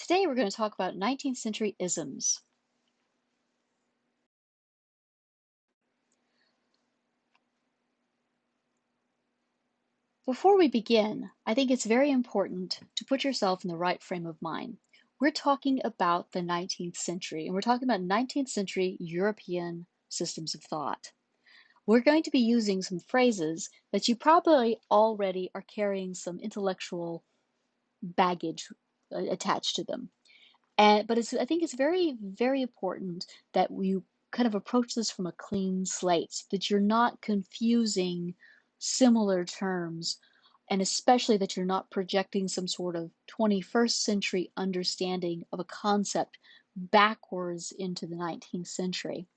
Today we're going to talk about 19th century isms. Before we begin, I think it's very important to put yourself in the right frame of mind. We're talking about the 19th century, and we're talking about 19th century European systems of thought. We're going to be using some phrases that you probably already are carrying some intellectual baggage attached to them. But I think it's very, very important that we kind of approach this from a clean slate so that you're not confusing similar terms, and especially that you're not projecting some sort of 21st century understanding of a concept backwards into the 19th century.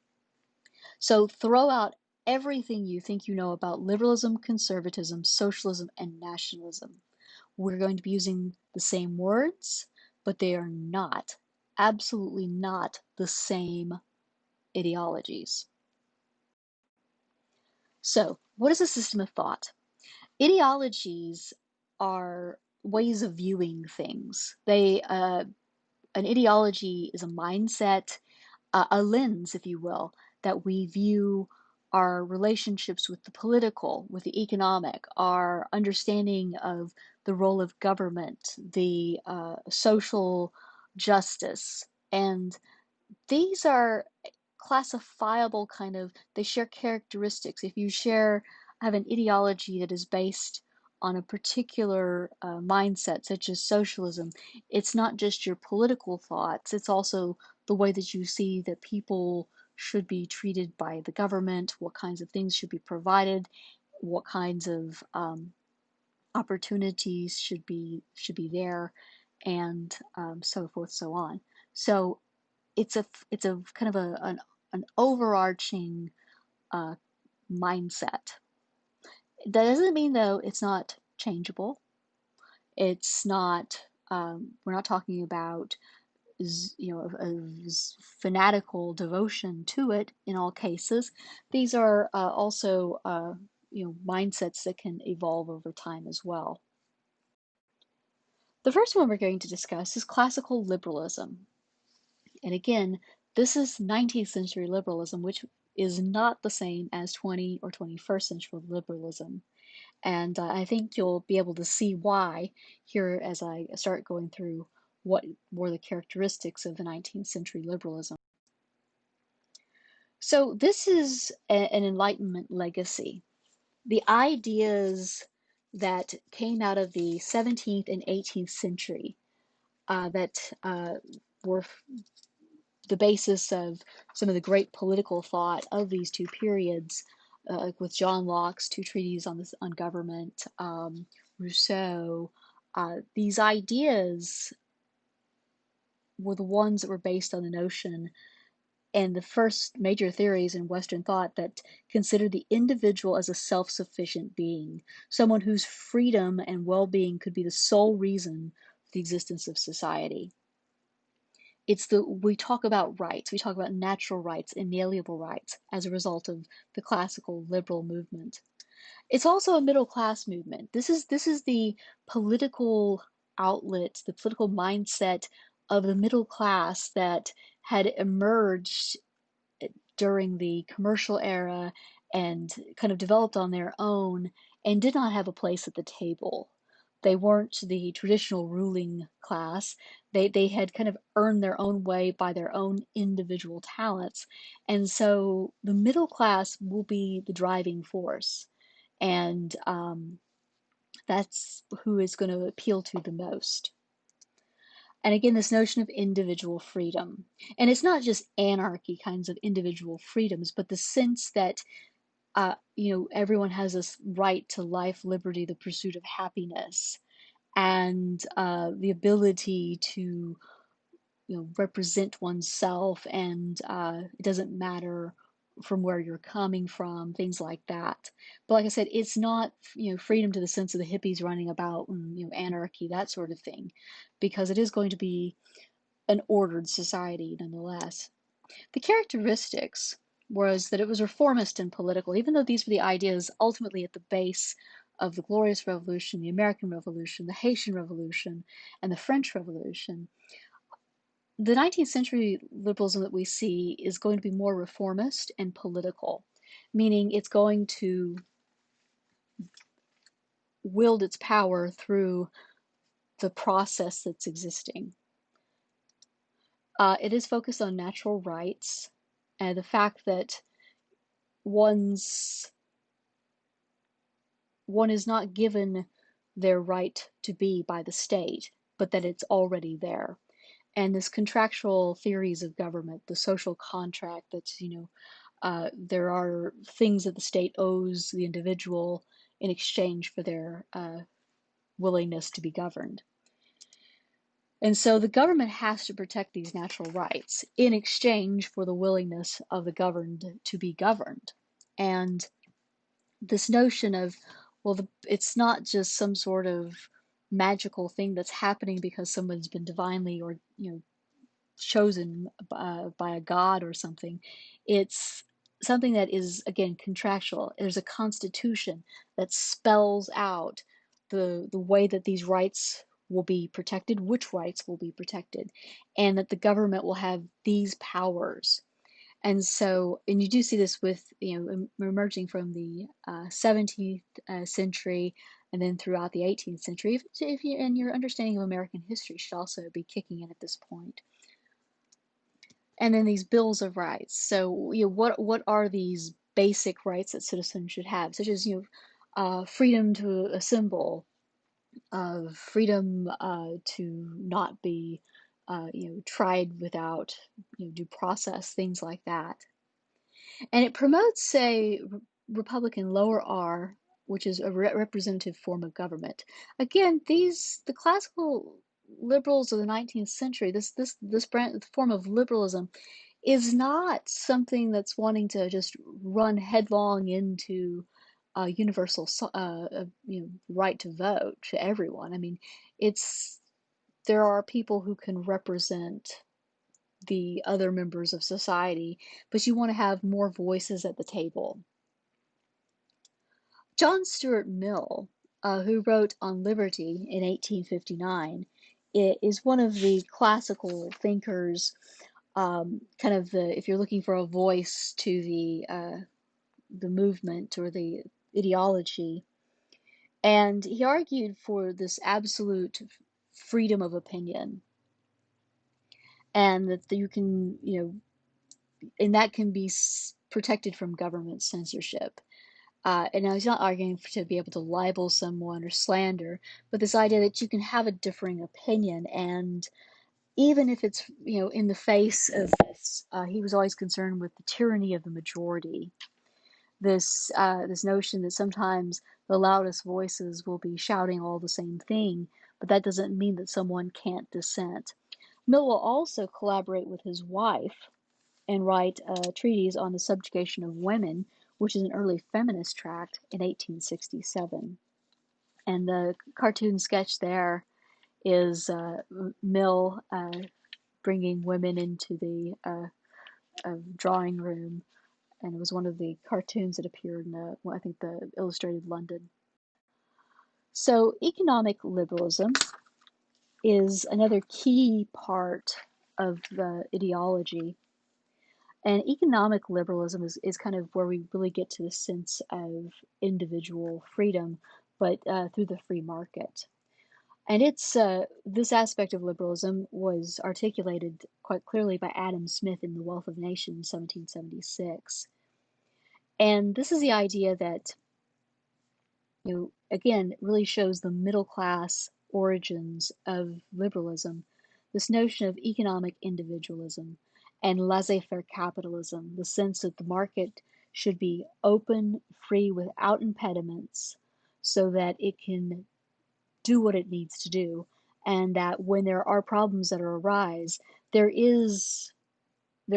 So throw out everything you think you know about liberalism, conservatism, socialism, and nationalism. We're going to be using the same words, but they are not, absolutely not the same ideologies. So, what is a system of thought? Ideologies are ways of viewing things. An ideology is a mindset, a lens, if you will, that we view our relationships with the political, with the economic, our understanding of the role of government, the social justice. And these are classifiable kind of, they share characteristics. If you have an ideology that is based on a particular mindset, such as socialism, it's not just your political thoughts, it's also the way that you see that people should be treated by the government, what kinds of things should be provided, what kinds of opportunities should be there, and so forth, so on. So it's a kind of an overarching uh, mindset. That doesn't mean though it's not changeable. It's not. We're not talking about a fanatical devotion to it in all cases. These are also mindsets that can evolve over time as well. The first one we're going to discuss is classical liberalism. And again, this is 19th century liberalism, which is not the same as 20 or 21st century liberalism. And I think you'll be able to see why here as I start going through what were the characteristics of the 19th century liberalism. So this is an Enlightenment legacy. The ideas that came out of the 17th and 18th century that were the basis of some of the great political thought of these two periods, like with John Locke's two treatises on government, Rousseau. These ideas were the ones that were based on the notion and the first major theories in Western thought that considered the individual as a self-sufficient being, someone whose freedom and well-being could be the sole reason for the existence of society. We talk about rights, we talk about natural rights, inalienable rights as a result of the classical liberal movement. It's also a middle class movement. This is the political outlet, the political mindset of the middle class that had emerged during the commercial era and kind of developed on their own and did not have a place at the table. They weren't the traditional ruling class. They had kind of earned their own way by their own individual talents. And so the middle class will be the driving force. And that's who is going to appeal to the most. And again, this notion of individual freedom. And it's not just anarchy kinds of individual freedoms, but the sense that everyone has this right to life, liberty, the pursuit of happiness, and the ability to represent oneself, and it doesn't matter from where you're coming from, things like that. But like I said, it's not freedom to the sense of the hippies running about and anarchy, that sort of thing, because it is going to be an ordered society nonetheless. The characteristics was that it was reformist and political, even though these were the ideas ultimately at the base of the Glorious Revolution, the American Revolution, the Haitian Revolution, and the French Revolution. the 19th century liberalism that we see is going to be more reformist and political, meaning it's going to wield its power through the process that's existing. It is focused on natural rights and the fact that one is not given their right to be by the state, but that it's already there. And this contractual theories of government, the social contract that's, there are things that the state owes the individual in exchange for their willingness to be governed. And so the government has to protect these natural rights in exchange for the willingness of the governed to be governed. And this notion of, well, it's not just some sort of magical thing that's happening because someone's been divinely or chosen by a god or something. It's something that is, again, contractual. There's a constitution that spells out the way that these rights will be protected, which rights will be protected, and that the government will have these powers. And so, and you do see this with, emerging from the 17th century and then throughout the 18th century. If you, and your understanding of American history should also be kicking in at this point. And then these bills of rights. So, what are these basic rights that citizens should have, such as, freedom to assemble, freedom to not be, tried without, due process, things like that. And it promotes a Republican lower R, which is a representative form of government. Again, the classical liberals of the 19th century, this form of liberalism is not something that's wanting to just run headlong into a universal right to vote to everyone. I mean, there are people who can represent the other members of society, but you want to have more voices at the table. John Stuart Mill, who wrote On Liberty in 1859, is one of the classical thinkers, kind of if you're looking for a voice to the movement or the ideology. And he argued for this absolute freedom of opinion, and that you can, and that can be protected from government censorship. And now he's not arguing to be able to libel someone or slander, but this idea that you can have a differing opinion, and even if it's, in the face of this, he was always concerned with the tyranny of the majority. This notion that sometimes the loudest voices will be shouting all the same thing, but that doesn't mean that someone can't dissent. Mill will also collaborate with his wife and write a treatise on the subjugation of women, which is an early feminist tract in 1867. And the cartoon sketch there is Mill bringing women into the drawing room, and it was one of the cartoons that appeared in I think the Illustrated London. So economic liberalism is another key part of the ideology. And economic liberalism is kind of where we really get to the sense of individual freedom, but through the free market. And this aspect of liberalism was articulated quite clearly by Adam Smith in The Wealth of Nations, 1776. And this is the idea that, again, really shows the middle class origins of liberalism, this notion of economic individualism and laissez-faire capitalism, the sense that the market should be open, free, without impediments, so that it can do what it needs to do, and that when there are problems that arise, there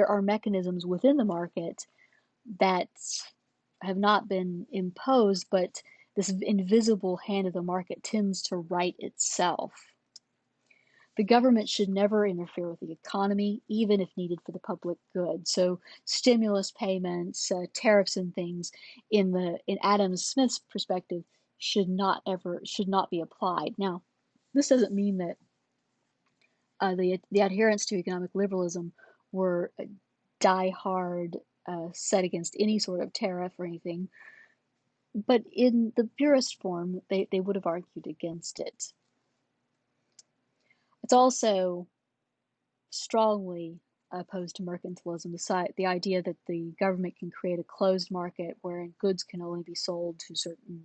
are mechanisms within the market that have not been imposed, but this invisible hand of the market tends to right itself. The government should never interfere with the economy, even if needed for the public good. So stimulus payments, tariffs and things in Adam Smith's perspective should not be applied. Now, this doesn't mean that the adherents to economic liberalism were die-hard, set against any sort of tariff or anything, but in the purest form, they would have argued against it. It's also strongly opposed to mercantilism, the idea that the government can create a closed market wherein goods can only be sold to certain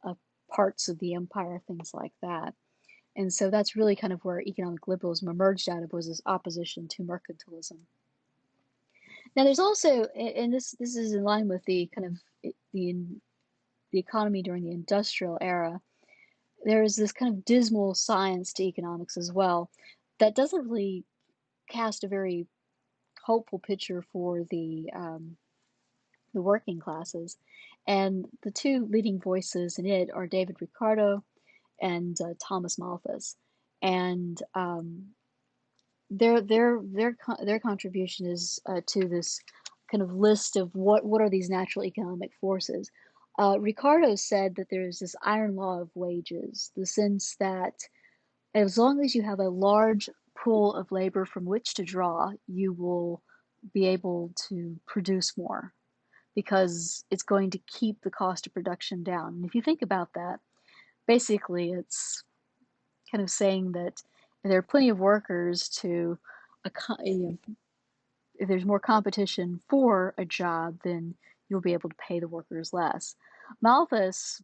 uh, parts of the empire, things like that. And so that's really kind of where economic liberalism emerged out of, was this opposition to mercantilism. Now, there's also, and this is in line with the kind of the economy during the industrial era. There is this kind of dismal science to economics as well that doesn't really cast a very hopeful picture for the working classes. And the two leading voices in it are David Ricardo and Thomas Malthus. And their contribution is to this kind of list of what are these natural economic forces. Ricardo said that there's this iron law of wages, the sense that as long as you have a large pool of labor from which to draw, you will be able to produce more because it's going to keep the cost of production down. And if you think about that, basically it's kind of saying that there are plenty of workers to, you know, if there's more competition for a job, then you'll be able to pay the workers less. Malthus,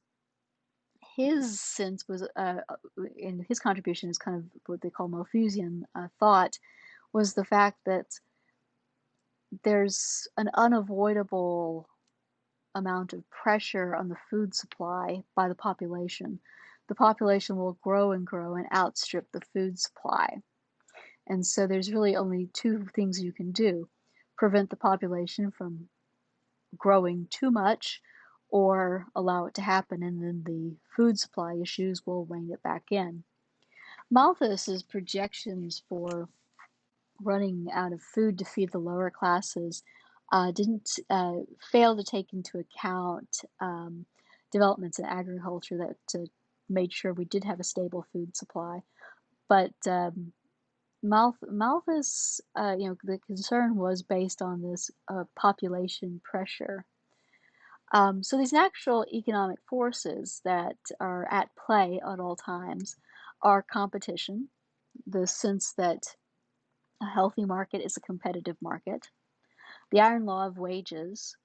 his sense was, in his contribution is kind of what they call Malthusian thought, was the fact that there's an unavoidable amount of pressure on the food supply by the population. The population will grow and grow and outstrip the food supply. And so there's really only two things you can do: prevent the population from growing too much, or allow it to happen, and then the food supply issues will rein it back in. Malthus's projections for running out of food to feed the lower classes didn't fail to take into account developments in agriculture that made sure we did have a stable food supply. But Malthus, the concern was based on this population pressure. So these natural economic forces that are at play at all times are competition, the sense that a healthy market is a competitive market. The iron law of wages,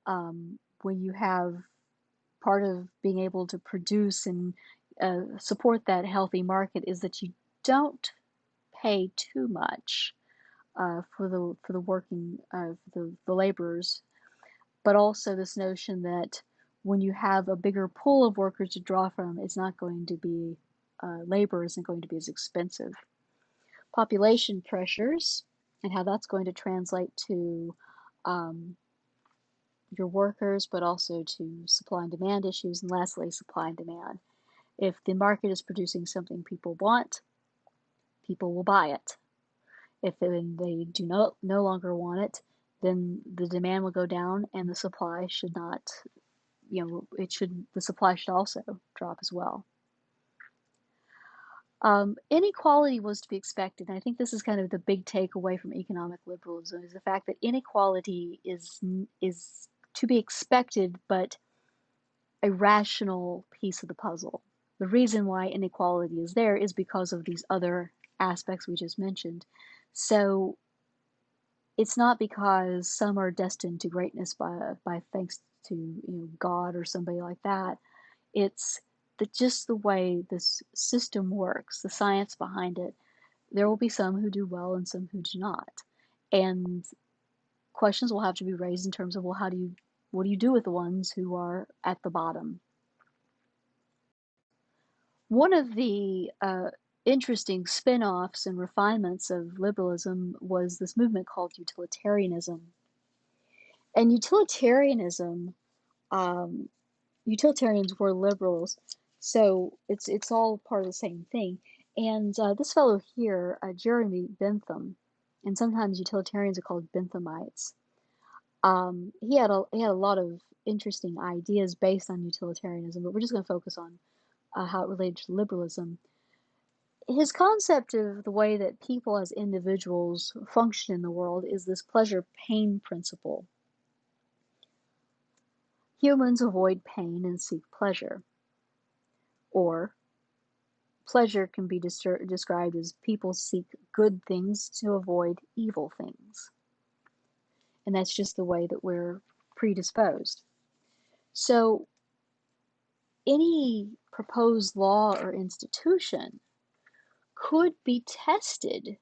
when you have part of being able to produce and support that healthy market, is that you don't pay too much for the working the laborers, but also this notion that when you have a bigger pool of workers to draw from, it's not going to be labor isn't going to be as expensive. Population pressures and how that's going to translate to your workers, but also to supply and demand issues. And lastly, supply and demand. If the market is producing something people want, people will buy it. If they do no longer want it, then the demand will go down and the supply should not, the supply should also drop as well. Inequality was to be expected, and I think this is kind of the big takeaway from economic liberalism, is the fact that inequality is to be expected, but a rational piece of the puzzle. The reason why inequality is there is because of these other aspects we just mentioned. So it's not because some are destined to greatness by thanks to God or somebody like that. It's just the way this system works, the science behind it. There will be some who do well and some who do not. And questions will have to be raised in terms of, well, what do you do with the ones who are at the bottom? One of the interesting spin-offs and refinements of liberalism was this movement called utilitarianism. And utilitarians were liberals, so it's all part of the same thing. And this fellow here, Jeremy Bentham, and sometimes utilitarians are called Benthamites. He had a lot of interesting ideas based on utilitarianism, but we're just going to focus on how it related to liberalism. His concept of the way that people as individuals function in the world is this pleasure-pain principle. Humans avoid pain and seek pleasure. Or pleasure can be described as people seek good things to avoid evil things. And that's just the way that we're predisposed. So any proposed law or institution could be tested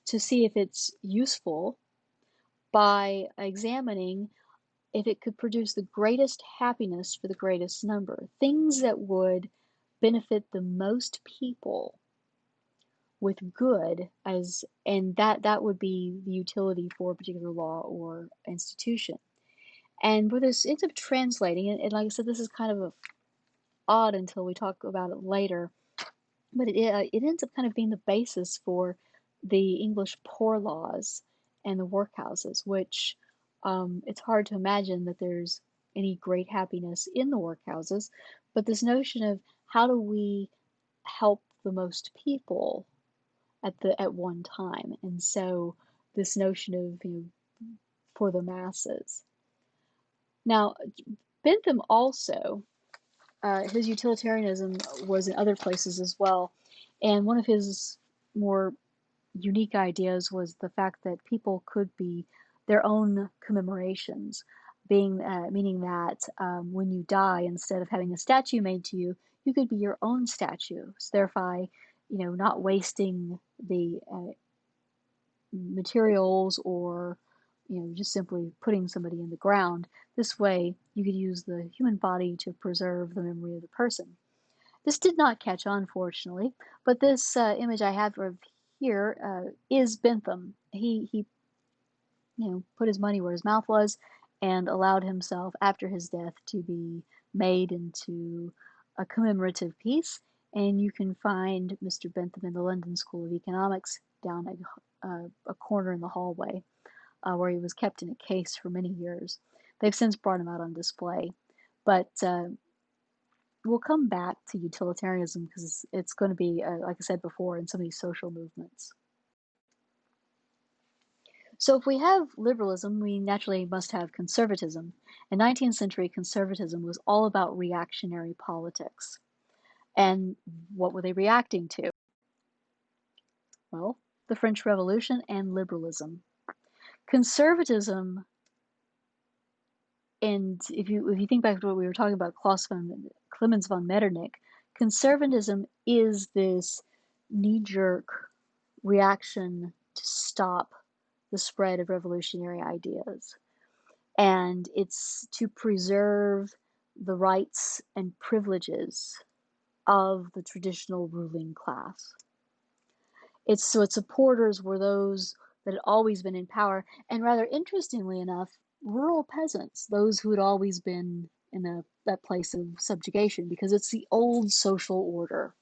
to see if it's useful by examining if it could produce the greatest happiness for the greatest number, things that would benefit the most people with good as, and that would be the utility for a particular law or institution. And what this ends up translating, and like I said, this is kind of odd until we talk about it later, but it ends up kind of being the basis for the English poor laws and the workhouses, which it's hard to imagine that there's any great happiness in the workhouses, but this notion of how do we help the most people at one time, and so this notion of, for the masses. Now, Bentham also, his utilitarianism was in other places as well, and one of his more unique ideas was the fact that people could be their own commemorations, being meaning that when you die, instead of having a statue made to you, you could be your own statue, so thereby, not wasting the materials or just simply putting somebody in the ground. This way you could use the human body to preserve the memory of the person. This did not catch on, fortunately, but this image I have of here is Bentham. He put his money where his mouth was and allowed himself, after his death, to be made into a commemorative piece. And you can find Mr. Bentham in the London School of Economics down a corner in the hallway where he was kept in a case for many years. They've since brought him out on display. But we'll come back to utilitarianism because it's going to be, like I said before, in some of these social movements. So if we have liberalism, we naturally must have conservatism. In 19th century, conservatism was all about reactionary politics. And what were they reacting to? Well, the French Revolution and liberalism. Conservatism, and if you think back to what we were talking about, Clemens von Metternich, conservatism is this knee-jerk reaction to stop the spread of revolutionary ideas. And it's to preserve the rights and privileges of the traditional ruling class. Its supporters were those that had always been in power, and rather interestingly enough, rural peasants, those who had always been in that place of subjugation, because it's the old social order.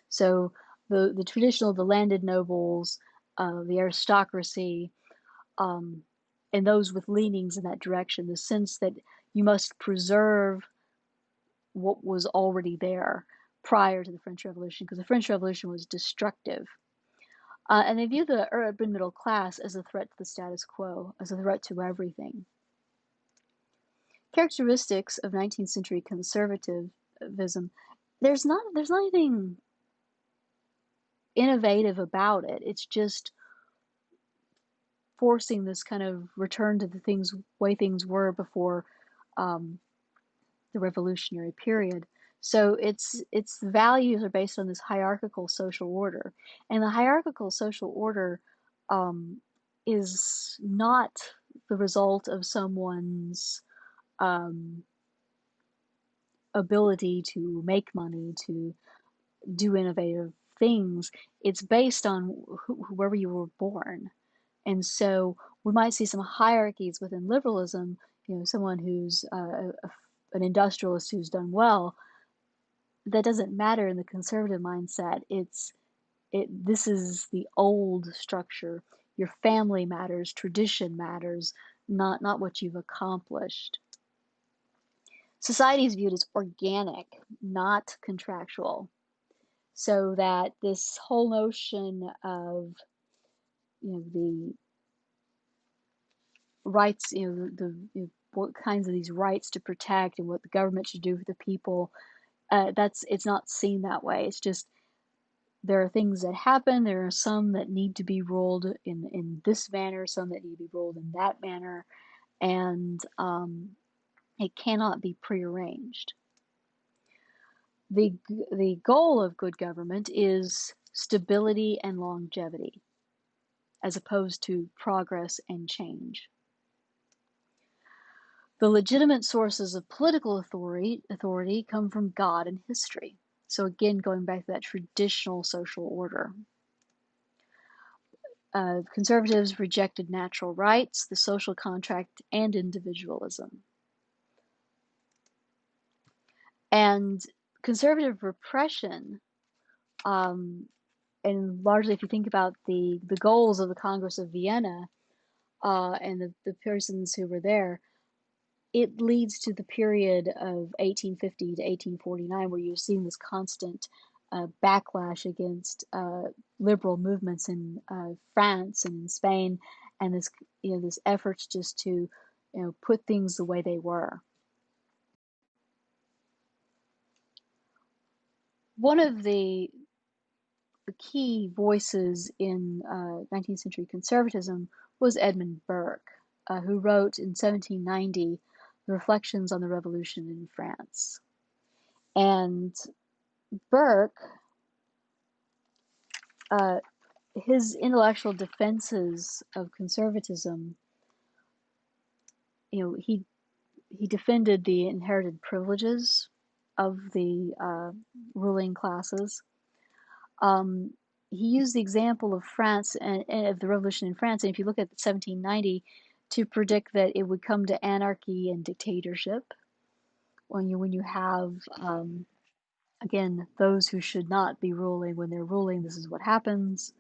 So the traditional, the landed nobles, the aristocracy, and those with leanings in that direction, the sense that you must preserve what was already there prior to the French Revolution, because the French Revolution was destructive. And they view the urban middle class as a threat to the status quo, as a threat to everything. Characteristics of 19th century conservatism, there's not anything innovative about it. It's just forcing this kind of return to the way things were before the revolutionary period. So its values are based on this hierarchical social order, and the hierarchical social order is not the result of someone's ability to make money, to do innovative things. It's based on wherever you were born. And so we might see some hierarchies within liberalism, someone who's an industrialist who's done well. That doesn't matter in the conservative mindset. This is the old structure. Your family matters, tradition matters, not what you've accomplished. Society is viewed as organic, not contractual. So that this whole notion of, the rights, what kinds of these rights to protect and what the government should do for the people, it's not seen that way. It's just there are things that happen. There are some that need to be ruled in this manner, some that need to be ruled in that manner, and it cannot be prearranged. The goal of good government is stability and longevity, as opposed to progress and change. The legitimate sources of political authority come from God and history. So again, going back to that traditional social order. Conservatives rejected natural rights, the social contract, and individualism. And conservative repression, and largely if you think about the goals of the Congress of Vienna, and the persons who were there, it leads to the period of 1850 to 1849, where you're seeing this constant backlash against liberal movements in France and in Spain, and this efforts just to put things the way they were. One of the key voices in 19th century conservatism was Edmund Burke, who wrote in 1790 Reflections on the Revolution in France. And Burke, his intellectual defenses of conservatism, he defended the inherited privileges of the ruling classes. He used the example of France and of the revolution in France, and if you look at 1790, to predict that it would come to anarchy and dictatorship when you have again those who should not be ruling. When they're ruling, this is what happens.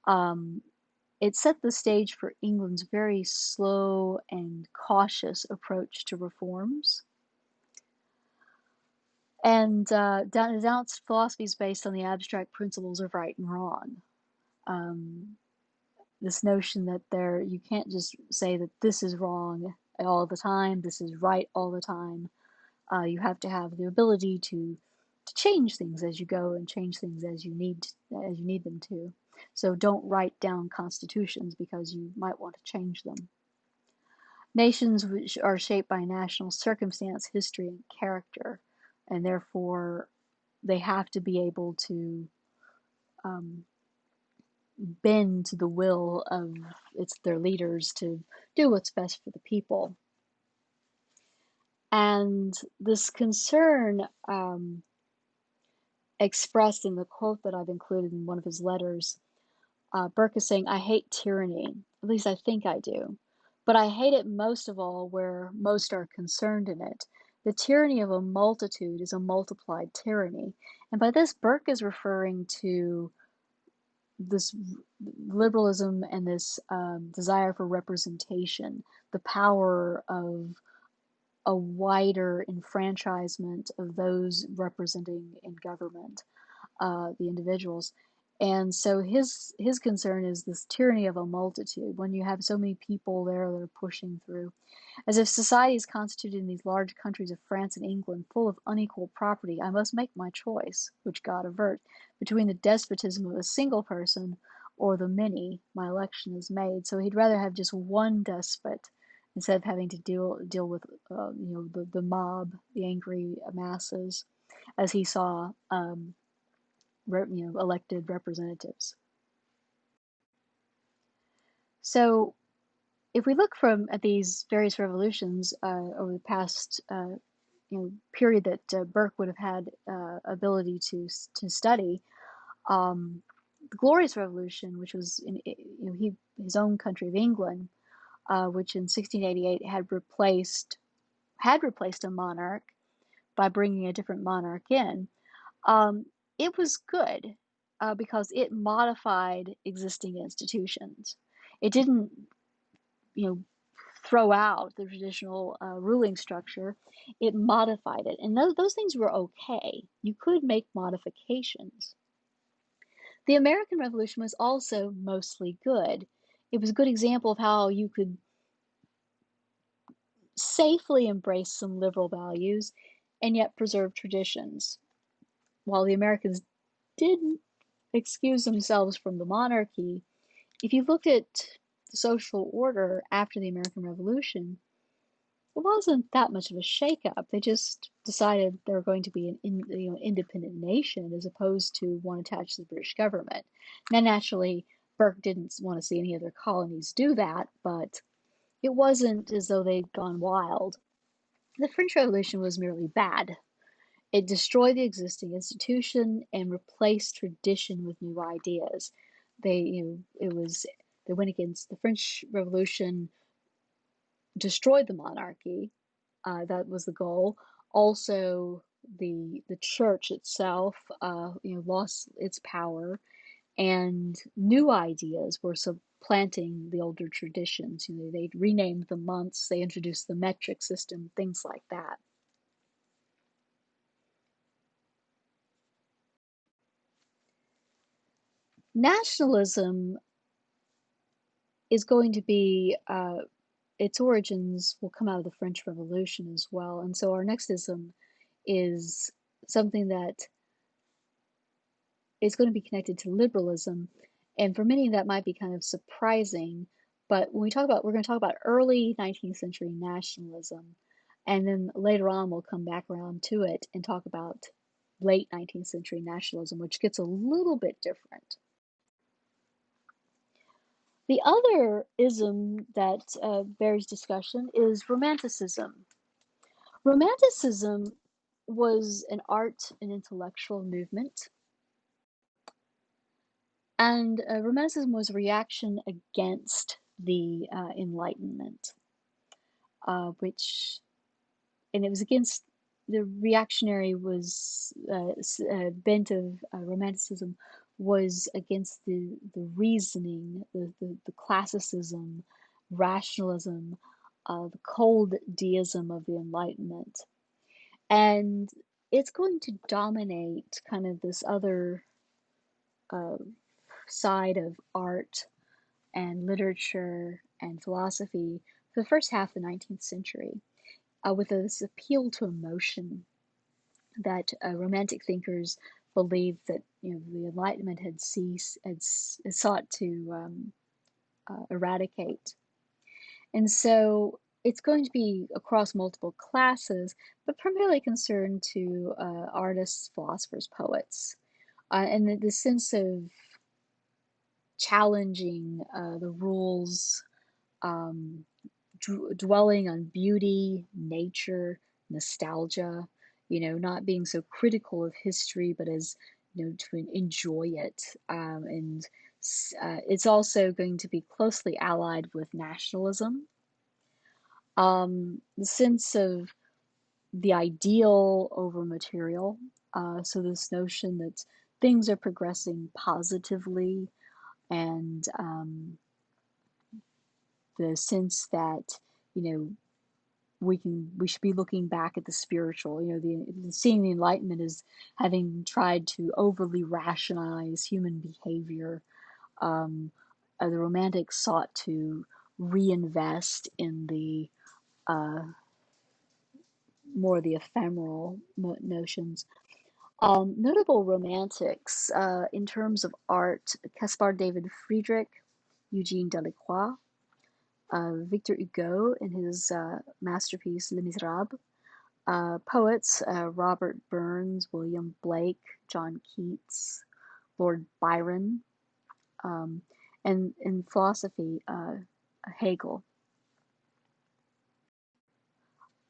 It set the stage for England's very slow and cautious approach to reforms. And Dowd's philosophy is based on the abstract principles of right and wrong. This notion that you can't just say that this is wrong all the time, this is right all the time. You have to have the ability to change things as you go and change things as you need them to. So don't write down constitutions because you might want to change them. Nations which are shaped by national circumstance, history, and character, and therefore they have to be able to bend to the will of their leaders to do what's best for the people. And this concern expressed in the quote that I've included in one of his letters, Burke is saying, "I hate tyranny, at least I think I do, but I hate it most of all where most are concerned in it. The tyranny of a multitude is a multiplied tyranny." And by this, Burke is referring to this liberalism and this desire for representation, the power of a wider enfranchisement of those representing in government, the individuals. And so his concern is this tyranny of a multitude, when you have so many people there that are pushing through. As if society is constituted in these large countries of France and England, full of unequal property, I must make my choice, which God avert, between the despotism of a single person or the many. My election is made. So he'd rather have just one despot instead of having to deal with the mob, the angry masses, as he saw elected representatives. So if we look at these various revolutions over the past period that Burke would have had ability to study, the Glorious Revolution, which was in his own country of England, which in 1688 had replaced a monarch by bringing a different monarch in. It was good because it modified existing institutions. It didn't, throw out the traditional ruling structure. It modified it, and those things were okay. You could make modifications. The American Revolution was also mostly good. It was a good example of how you could safely embrace some liberal values and yet preserve traditions. While the Americans didn't excuse themselves from the monarchy, if you looked at the social order after the American Revolution, it wasn't that much of a shakeup. They just decided they were going to be an independent nation as opposed to one attached to the British government. Now, naturally, Burke didn't want to see any other colonies do that, but it wasn't as though they'd gone wild. The French Revolution was merely bad. It destroyed the existing institution and replaced tradition with new ideas. They went against the French Revolution, destroyed the monarchy. That was the goal. Also, the church itself, lost its power, and new ideas were supplanting the older traditions. They renamed the months, they introduced the metric system, things like that. Nationalism is going to be its origins will come out of the French Revolution as well, and so our next ism is something that is going to be connected to liberalism, and for many that might be kind of surprising. But we're going to talk about early 19th century nationalism, and then later on we'll come back around to it and talk about late 19th century nationalism, which gets a little bit different. The other ism that bears discussion is Romanticism. Romanticism was an art and intellectual movement, and Romanticism was a reaction against the Enlightenment, which, and it was against the reactionary was bent of Romanticism was against the reasoning, the classicism, rationalism, the cold deism of the Enlightenment. And it's going to dominate kind of this other uh, side of art and literature and philosophy for the first half of the 19th century, with this appeal to emotion that Romantic thinkers believed that the Enlightenment had sought to eradicate. And so it's going to be across multiple classes, but primarily concerned to artists, philosophers, poets, and the sense of challenging the rules, um, dwelling on beauty, nature, nostalgia, not being so critical of history, but as to enjoy it. And it's also going to be closely allied with nationalism. The sense of the ideal over material. So this notion that things are progressing positively, and the sense that you know we should be looking back at the spiritual. Seeing the Enlightenment as having tried to overly rationalize human behavior. Um, the Romantics sought to reinvest in the uh, more the ephemeral notions. Notable romantics in terms of art: Caspar David Friedrich, Eugene Delacroix, Victor Hugo in his masterpiece Les Miserables, poets: Robert Burns, William Blake, John Keats, Lord Byron, um, and in philosophy, Hegel.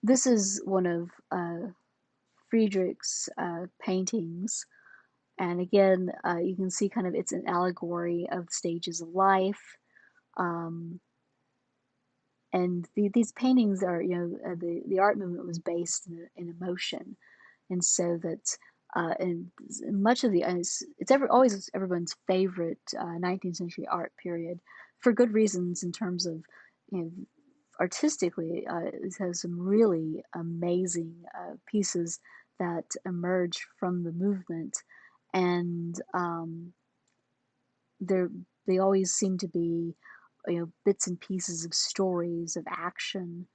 This is one of Friedrich's paintings. And again, you can see kind of it's an allegory of stages of life. Um, and these paintings are, the art movement was based in emotion. And so that, and much of it's always everyone's favorite 19th century art period for good reasons in terms of, artistically, it has some really amazing pieces that emerge from the movement. And they always seem to be, bits and pieces of stories of action.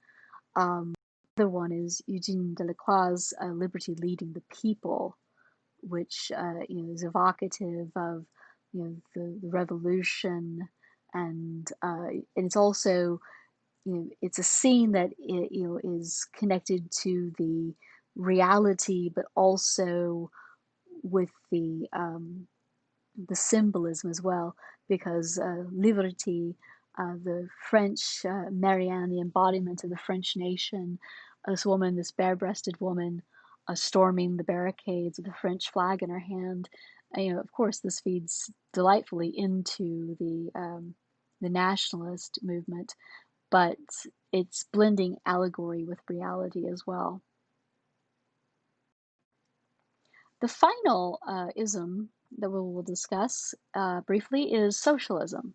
The other one is Eugene Delacroix's Liberty Leading the People, which is evocative of the revolution, and it's also it's a scene that is connected to the reality, but also with the symbolism as well, because liberty, the French Marianne, the embodiment of the French nation, this woman, this bare-breasted woman, storming the barricades with the French flag in her hand. And, of course, this feeds delightfully into the nationalist movement, but it's blending allegory with reality as well. The final ism that we will discuss briefly is socialism,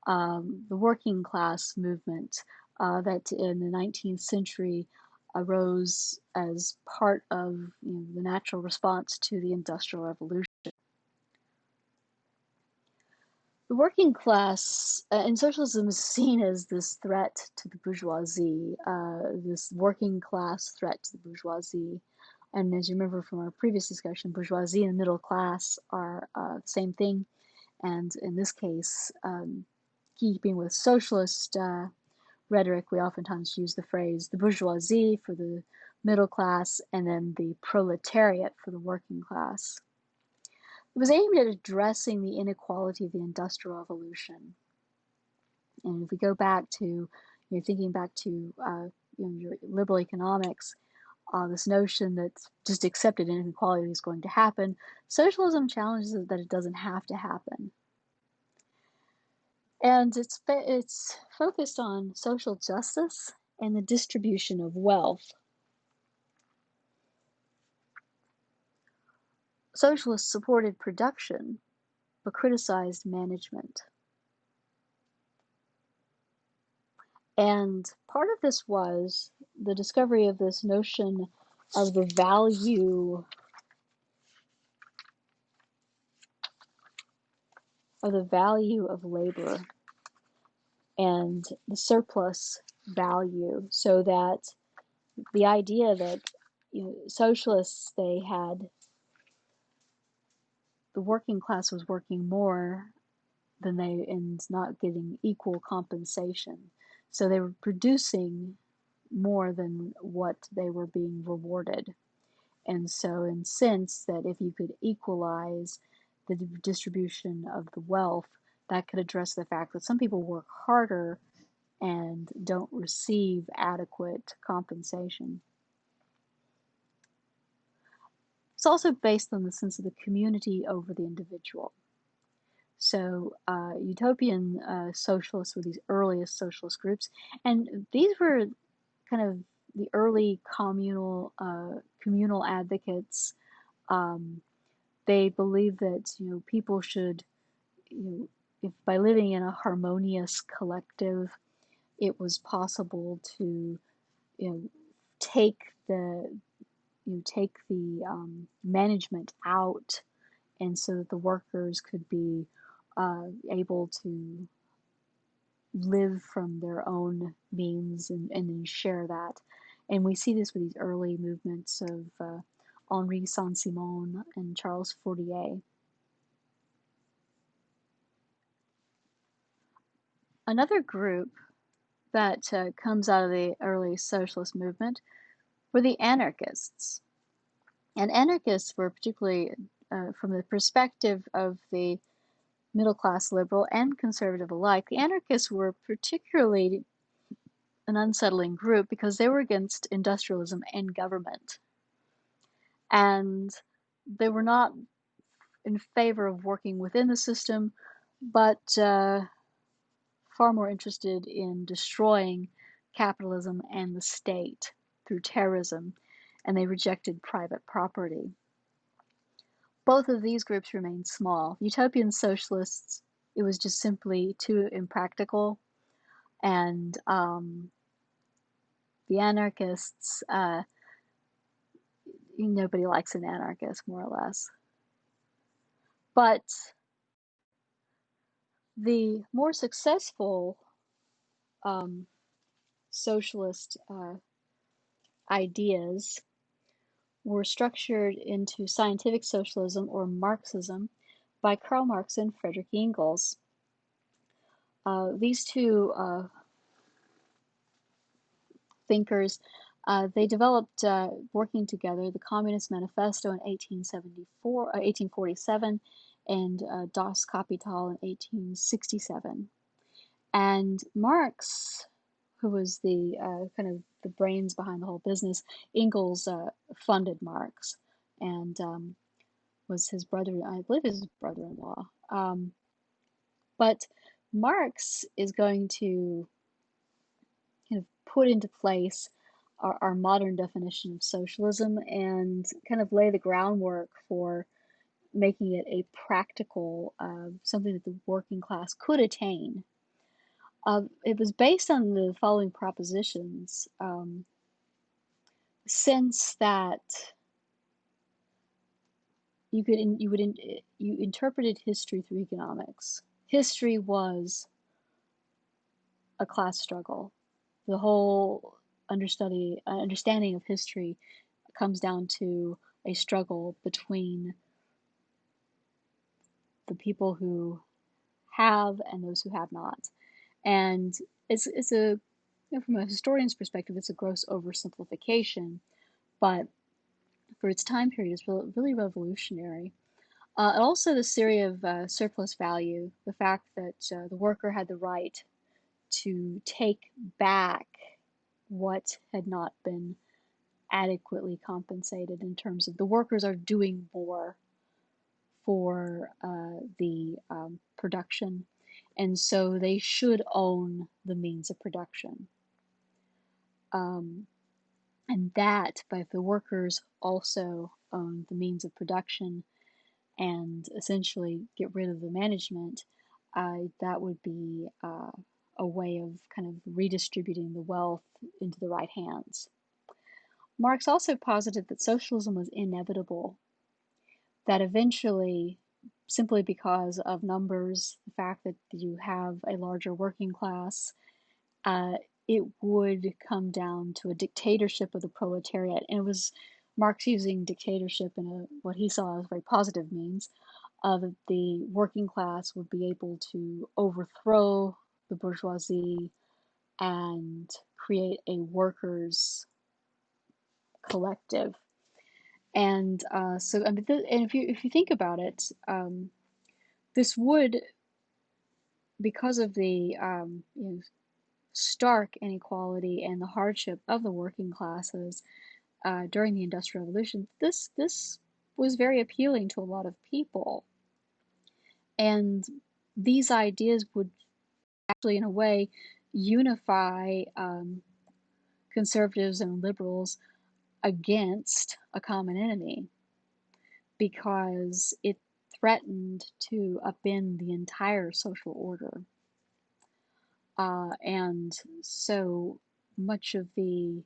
the working class movement that in the 19th century arose as part of the natural response to the Industrial Revolution. The working class and socialism is seen as this threat to the bourgeoisie, this working class threat to the bourgeoisie. And as you remember from our previous discussion, bourgeoisie and middle class are the same thing. And in this case, keeping with socialist rhetoric, we oftentimes use the phrase the bourgeoisie for the middle class and then the proletariat for the working class. It was aimed at addressing the inequality of the Industrial Revolution. And if we go back to, thinking back to your liberal economics, this notion that just accepted inequality is going to happen, socialism challenges that it doesn't have to happen. And it's focused on social justice and the distribution of wealth. Socialists supported production, but criticized management. And part of this was the discovery of this notion of the value of labor and the surplus value, so that the idea that socialists, they had the working class was working more than they and not getting equal compensation, so they were producing more than what they were being rewarded. And so in sense that if you could equalize the distribution of the wealth, that could address the fact that some people work harder and don't receive adequate compensation. It's also based on the sense of the community over the individual. So utopian socialists were these earliest socialist groups, and these were kind of the early communal advocates. They believed that people should, if by living in a harmonious collective, it was possible to take the management out, and so that the workers could be able to live from their own means and then share that. And we see this with these early movements of Henri Saint-Simon and Charles Fourier. Another group that comes out of the early socialist movement were the anarchists. And anarchists were particularly, from the perspective of the middle class liberal and conservative alike, the anarchists were particularly an unsettling group because they were against industrialism and government. And they were not in favor of working within the system, but far more interested in destroying capitalism and the state through terrorism, and they rejected private property. Both of these groups remained small. Utopian socialists, it was just simply too impractical, and the anarchists, nobody likes an anarchist, more or less. But The more successful um, socialist ideas were structured into scientific socialism or Marxism by Karl Marx and Friedrich Engels. These two thinkers, they developed, working together, the Communist Manifesto in 1847 and Das Kapital in 1867. And Marx, who was the kind of the brains behind the whole business, Engels funded Marx and was his brother, I believe his brother-in-law. But Marx is going to kind of put into place our modern definition of socialism and kind of lay the groundwork for making it a practical, something that the working class could attain. It was based on the following propositions. Since that you interpreted history through economics. History was a class struggle. The whole understanding of history comes down to a struggle between the people who have and those who have not. And it's a, from a historian's perspective, it's a gross oversimplification, but for its time period, it's really revolutionary. And also the theory of surplus value, the fact that the worker had the right to take back what had not been adequately compensated in terms of the workers are doing more for the production, and so they should own the means of production. And that, but if the workers also own the means of production and essentially get rid of the management, that would be a way of kind of redistributing the wealth into the right hands. Marx also posited that socialism was inevitable, that eventually, simply because of numbers, the fact that you have a larger working class, uh, it would come down to a dictatorship of the proletariat. And it was Marx using dictatorship in what he saw as very positive means, that the working class would be able to overthrow the bourgeoisie and create a workers' collective. And so, I mean, and if you think about it, this would, because of the stark inequality and the hardship of the working classes during the Industrial Revolution, this was very appealing to a lot of people, and these ideas would actually, in a way, unify conservatives and liberals against a common enemy, because it threatened to upend the entire social order. And so much of the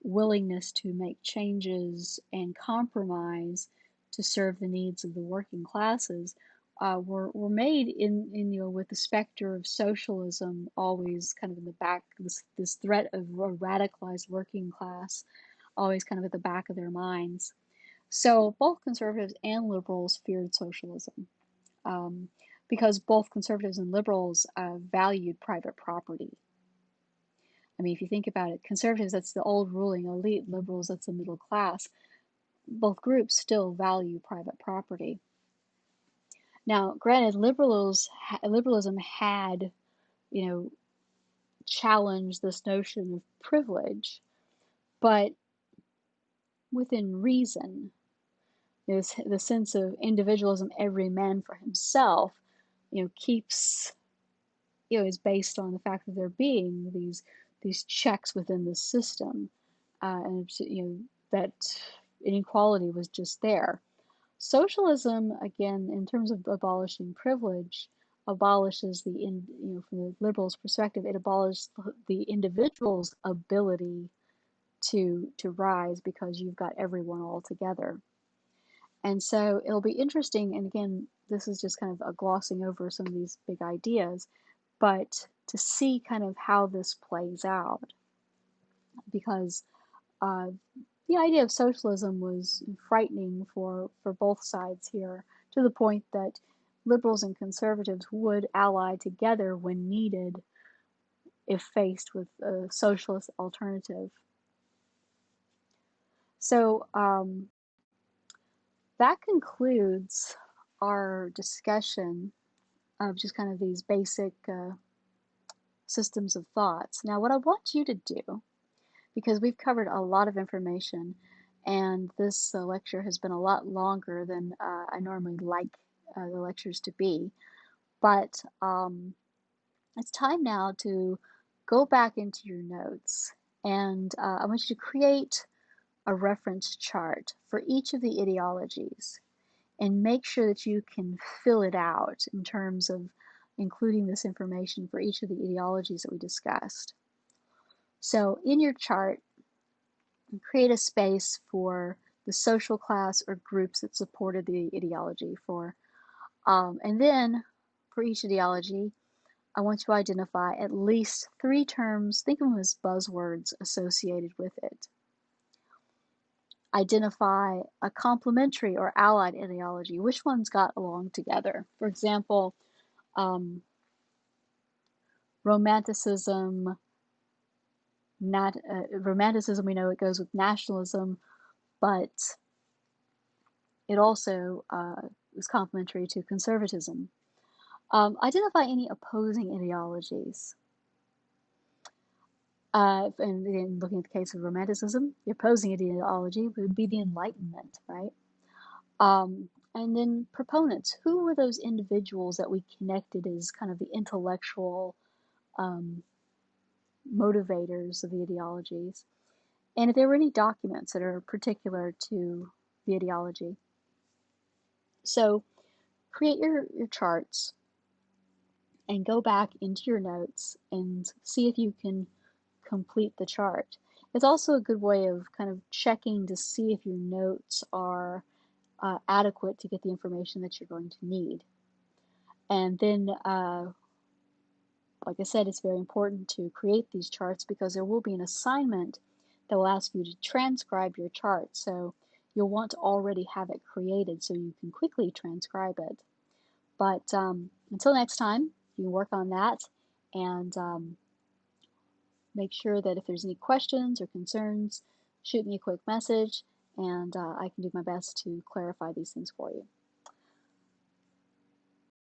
willingness to make changes and compromise to serve the needs of the working classes were made in with the specter of socialism always kind of in the back, this threat of a radicalized working class always kind of at the back of their minds. So both conservatives and liberals feared socialism, because both conservatives and liberals valued private property. I mean, if you think about it, conservatives, that's the old ruling elite, liberals, that's the middle class. Both groups still value private property. Now, granted, liberalism had, challenged this notion of privilege, but within reason. The sense of individualism, every man for himself, keeps, is based on the fact that there being these checks within the system, and that inequality was just there. Socialism, again, in terms of abolishing privilege, abolishes from the liberals' perspective, it abolishes the individual's ability to rise because you've got everyone all together. And so it'll be interesting, and again, this is just kind of a glossing over some of these big ideas, but to see kind of how this plays out, because uh, the idea of socialism was frightening for both sides here, to the point that liberals and conservatives would ally together when needed if faced with a socialist alternative. So that concludes our discussion of just kind of these basic systems of thoughts. Now, what I want you to do, because we've covered a lot of information, and this lecture has been a lot longer than I normally like the lectures to be, but it's time now to go back into your notes, and I want you to create a reference chart for each of the ideologies and make sure that you can fill it out in terms of including this information for each of the ideologies that we discussed. So in your chart, create a space for the social class or groups that supported the ideology and then for each ideology, I want you to identify at least 3 terms, think of them as buzzwords associated with it. Identify a complementary or allied ideology. Which ones got along together? For example, romanticism, romanticism, we know it goes with nationalism, but it also is complementary to conservatism. Identify any opposing ideologies. And in looking at the case of romanticism, the opposing ideology would be the Enlightenment, right? And then proponents. Who were those individuals that we connected as kind of the intellectual motivators of the ideologies? And if there were any documents that are particular to the ideology. So create your charts and go back into your notes and see if you can complete the chart. It's also a good way of kind of checking to see if your notes are adequate to get the information that you're going to need. And then, like I said, it's very important to create these charts because there will be an assignment that will ask you to transcribe your chart. So you'll want to already have it created so you can quickly transcribe it. But until next time, you can work on that and make sure that if there's any questions or concerns, shoot me a quick message and I can do my best to clarify these things for you.